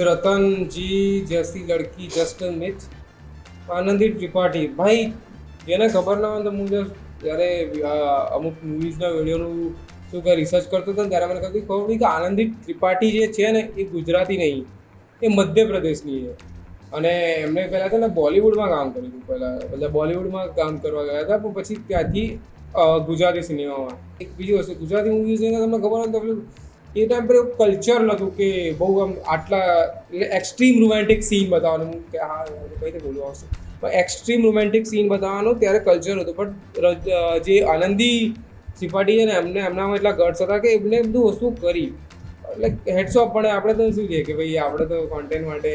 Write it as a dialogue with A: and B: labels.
A: रतन जी जैसी लड़की just myth Anandi Tripathi भाई જેને ખબર ના હોય તો હું જ્યારે અમુક મૂવીઝના વિડીયોનું શું કે રિસર્ચ કરતો હતો ને ત્યારે મને ખબર પડી કે આનંદી ત્રિપાઠી જે છે ને એ ગુજરાતી નહીં, એ મધ્યપ્રદેશની છે. અને એમને પહેલાં છે ને બોલિવૂડમાં કામ કર્યું હતું. પહેલાં મતલબ બોલિવૂડમાં કામ કરવા ગયા હતા, પણ પછી ત્યાંથી ગુજરાતી સિનેમામાં. એક બીજી વસ્તુ, ગુજરાતી મૂવી છે ને તમને ખબર હોય તો પેલું એ ટાઈમ પર એવું કલ્ચર નહોતું કે બહુ આમ આટલા એટલે એક્સ્ટ્રીમ રોમેન્ટિક સીન બતાવવાનું કે હા કઈ રીતે બોલવા આવશે, પણ એક્સ્ટ્રીમ રોમેન્ટિક સીન બતાવવાનું ત્યારે કલ્ચર હતું. પણ જે આનંદી ત્રિપાઠી છે ને એમનામાં એટલા ગટ્સ હતા કે એમને બધું વસ્તુ કરી, એટલે હેડ્સ ઓફ. પણ આપણે તો શું છે કે ભાઈ આપણે તો કોન્ટેન્ટ માટે